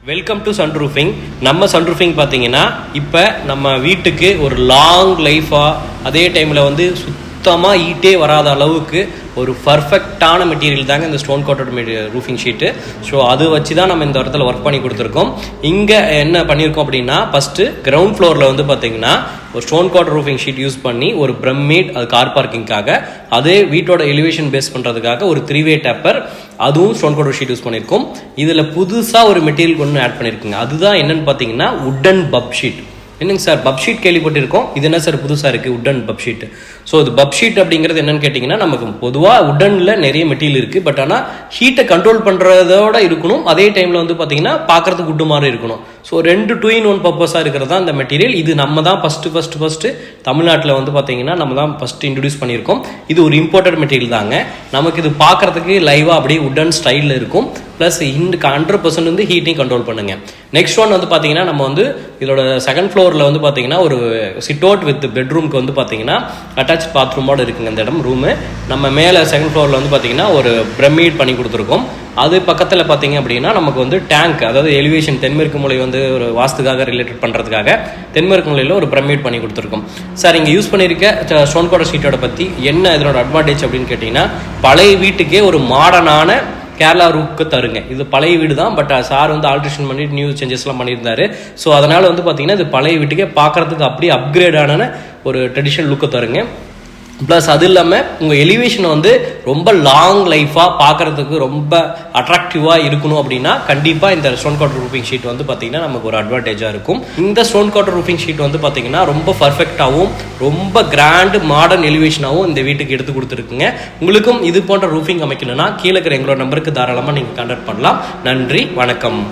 Welcome to சன்ரூஃபிங். நம்ம சன்ரூஃபிங் பார்த்தீங்கன்னா இப்போ நம்ம வீட்டுக்கு ஒரு லாங் லைஃபாக அதே டைமில் வந்து சுத்தமாக ஈட்டே வராத அளவுக்கு ஒரு பர்ஃபெக்டான மெட்டீரியல் தாங்க இந்த stone coated roofing sheet. So அது வச்சு தான் நம்ம இந்த இடத்துல ஒர்க் பண்ணி கொடுத்துருக்கோம். இங்கே என்ன பண்ணியிருக்கோம் அப்படின்னா, ஃபஸ்ட்டு கிரவுண்ட் ஃப்ளோரில் வந்து பார்த்தீங்கன்னா ஒரு stone coated roofing sheet use பண்ணி ஒரு பிரமிட், அது கார் பார்க்கிங்காக, அதே வீட்டோட எலிவேஷன் பேஸ் பண்ணுறதுக்காக ஒரு 3-way டேப்பர், அதுவும் ஸ்டோன் கோட்டட் ஷீட் யூஸ் பண்ணியிருக்கோம். இதில் புதுசாக ஒரு மெட்டீரியல் ஒன்று ஆட் பண்ணியிருக்குங்க. அதுதான் என்னன்னு பார்த்தீங்கன்னா உட்டன் பப் ஷீட். என்னங்க சார், பப் ஷீட் கேள்விப்பட்டிருக்கோம், இது என்ன சார் புதுசாக இருக்குது உட்டன் பப் ஷீட்? ஸோ இது பப் ஷீட் அப்படிங்கிறது என்னன்னு கேட்டிங்கன்னா, நமக்கு பொதுவாக உட்டனில் நிறைய மெட்டீரியல் இருக்குது, பட் ஆனால் ஹீட்டை கண்ட்ரோல் பண்ணுறதோட இருக்கணும், அதே டைமில் வந்து பார்த்தீங்கன்னா பார்க்குறதுக்கு உட்டு மாதிரி இருக்கணும். ஸோ 2 2-in-1 பர்பஸாக இருக்கிறது தான் இந்த மெட்டீரியல். இது நம்ம தான் ஃபஸ்ட்டு தமிழ்நாட்டில் வந்து பார்த்தீங்கன்னா நம்ம தான் ஃபஸ்ட்டு இன்ட்ரடியூஸ் பண்ணியிருக்கோம். இது ஒரு இம்போர்ட்டட் மெட்டீரியல் தாங்க. நமக்கு இது பார்க்குறதுக்கு லைவாக அப்படியே உட்டன் ஸ்டைலில் இருக்கும். ப்ளஸ் 100% வந்து ஹீட்டையும் கண்ட்ரோல் பண்ணுங்க. நெக்ஸ்ட் ஒன் வந்து பார்த்தீங்கன்னா, நம்ம வந்து இதோட செகண்ட் ஃப்ளோரில் வந்து பார்த்தீங்கன்னா ஒரு சிட் அவுட் வித் பெட்ரூம்க்கு வந்து பார்த்தீங்கன்னா அட்டாச் பாத்ரூமோடு இருக்குங்க இந்த இடம் ரூமு. நம்ம மேலே செகண்ட் ஃப்ளோரில் வந்து பார்த்தீங்கன்னா ஒரு பிரமிட் பண்ணி கொடுத்துருக்கோம். அது பக்கத்தில் பார்த்தீங்க அப்படின்னா நமக்கு வந்து டேங்க், அதாவது எலிவேஷன் தென்மேற்கு மூலை வந்து ஒரு வாஸ்துக்காக ரிலேட்டட் பண்ணுறதுக்காக தென்மேற்கு மூலையில் ஒரு பிரமிட் பண்ணி கொடுத்துருக்கோம். சார் இங்கே யூஸ் பண்ணியிருக்க ஸ்டோன் கோட்டட் ஷீட்டோட பற்றி என்ன இதனோட அட்வான்டேஜ் அப்படின்னு கேட்டிங்கன்னா, பழைய வீட்டுக்கே ஒரு மாடர்னான கேரளா ரூக்கு தருங்க. இது பழைய வீடு தான், பட் சார் வந்து ஆல்ட்ரேஷன் பண்ணிட்டு நியூ சேஞ்சஸ்லாம் பண்ணியிருந்தாரு. ஸோ அதனால் வந்து பார்த்தீங்கன்னா இது பழைய வீட்டுக்கே பார்க்குறதுக்கு அப்படியே அப்கிரேடான ஒரு ட்ரெடிஷனல் லுக்கை தருங்க. ப்ளஸ் அது இல்லாமல் உங்கள் எலிவேஷனை வந்து ரொம்ப லாங் லைஃபாக பார்க்குறதுக்கு ரொம்ப அட்ராக்டிவாக இருக்கணும் அப்படின்னா கண்டிப்பாக இந்த ஸ்டோன் கோட்டட் ரூஃபிங் ஷீட் வந்து பார்த்திங்கன்னா நமக்கு ஒரு அட்வான்டேஜாக இருக்கும். இந்த ஸ்டோன் கோட்டட் ரூஃபிங் ஷீட் வந்து பார்த்திங்கன்னா ரொம்ப பர்ஃபெக்டாகவும் ரொம்ப கிராண்ட் மாடர்ன் எலிவேஷனாகவும் இந்த வீட்டுக்கு எடுத்து கொடுத்துருக்குங்க. உங்களுக்கும் இது போன்ற ரூஃபிங் அமைக்கணும்னா கீழே இருக்கிற எங்களோட நம்பருக்கு தாராளமாக நீங்கள் கான்டாக்ட் பண்ணலாம். நன்றி, வணக்கம்.